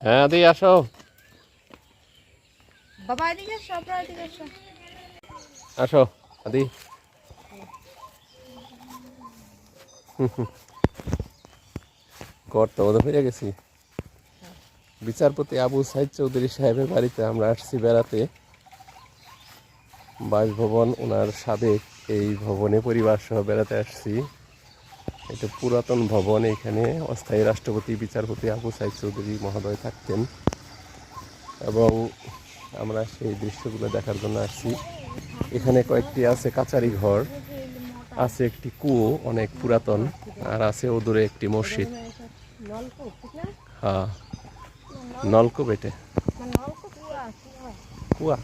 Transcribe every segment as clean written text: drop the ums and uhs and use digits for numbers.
হ্যাঁ দি আসো। বাবা এদিকে এসো, আপনারা এদিকে এসো। আসো আদি। ঘর তো ওদের ফিরে গেছি। বিচারপতি আবু সাইদ চৌধুরী সাহেবের বাড়িতে আমরা আসছি বেড়াতে। বাসভবন ওনার সাবেক, এই ভবনে পরিবার সহ বেড়াতে আসছি। এটা পুরাতন ভবন, এখানে অস্থায়ী রাষ্ট্রপতি বিচারপতি আবু সাইদ চৌধুরী মহোদয় থাকতেন এবং আমরা সেই দৃশ্যগুলো দেখার জন্য আসছি। এখানে কয়েকটি আছে কাচারি ঘর, আছে একটি কুয়ো অনেক পুরাতন, আর আছে ওদূরে একটি মসজিদ। হ্যাঁ নলকূপ, এটা কুয়া।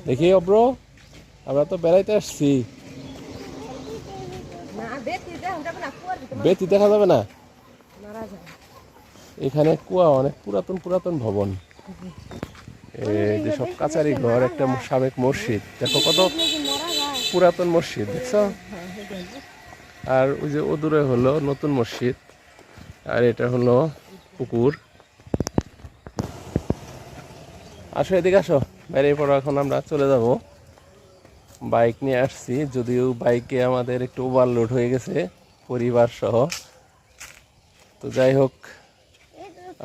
দেখি অব্র, আমরা তো বেড়াইতে আসছি, বেতি দেখা যাবে না। এখানে কুয়া, অনেক পুরাতন পুরাতন ভবন। এই যে সব কাচারি ঘর, একটা সাবেক মসজিদ, দেখো কত পুরাতন মসজিদ, দেখছো? আর ওই যে ওদূরে হলো নতুন মসজিদ, আর এটা হলো পুকুর। আসো এদিকে আসো, বেরিয়ে পড়ো। এখন আমরা চলে যাব। বাইক নিয়ে আসছি, যদিও বাইকে আমাদের একটু ওভারলোড হয়ে গেছে পরিবার সহ। তো যাই হোক,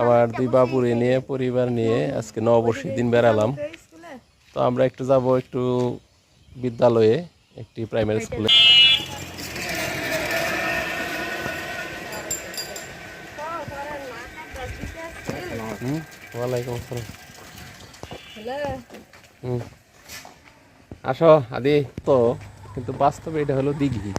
আমার দুই বাবুরে নিয়ে, পরিবার নিয়ে আজকে নববর্ষের দিন বেড়ালাম। তো আমরা একটু যাব একটু বিদ্যালয়ে, একটি প্রাইমারি স্কুলে। ওয়ালাইকুম আসসালাম। আসো আদি। তো কিন্তু বাস্তবে এটা হলো দিঘি।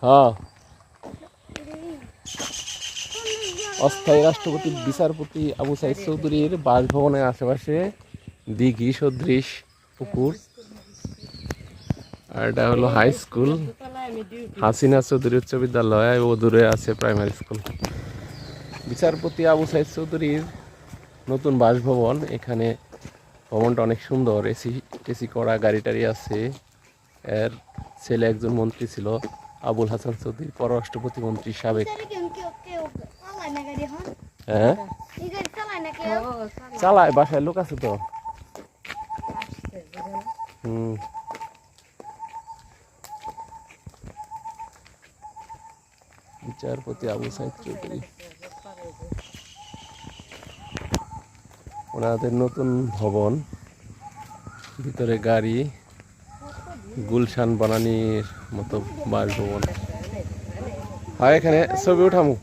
হ্যাঁ, অস্থায়ী রাষ্ট্রপতি বিচারপতি আবু সাইদ চৌধুরীর বাসভবনের আশেপাশে দিঘি সদৃশ পুকুর। আর এটা হলো হাই স্কুল, হাসিনা চৌধুরী উচ্চ বিদ্যালয়, ও দূরে আছে প্রাইমারি স্কুল। বিচারপতি আবু সাইদ চৌধুরীর নতুন বাসভবন, এখানে ভবনটা অনেক সুন্দর, এসি টেসি করা, গাড়ি টাড়ি আছে। এর ছেলে একজন মন্ত্রী ছিল, আবুল হাসান চৌধুরী, পররাষ্ট্র প্রতিমন্ত্রী সাবেক। হ্যাঁ চালায়, বাসায় লোক আছে তো। বিচারপতি আবু সাইদ চৌধুরী, ওনাদের নতুন ভবন, ভিতরে গাড়ি, গুলশান বনানীর মতো বাসভবন। হয় এখানে ছবি উঠামু।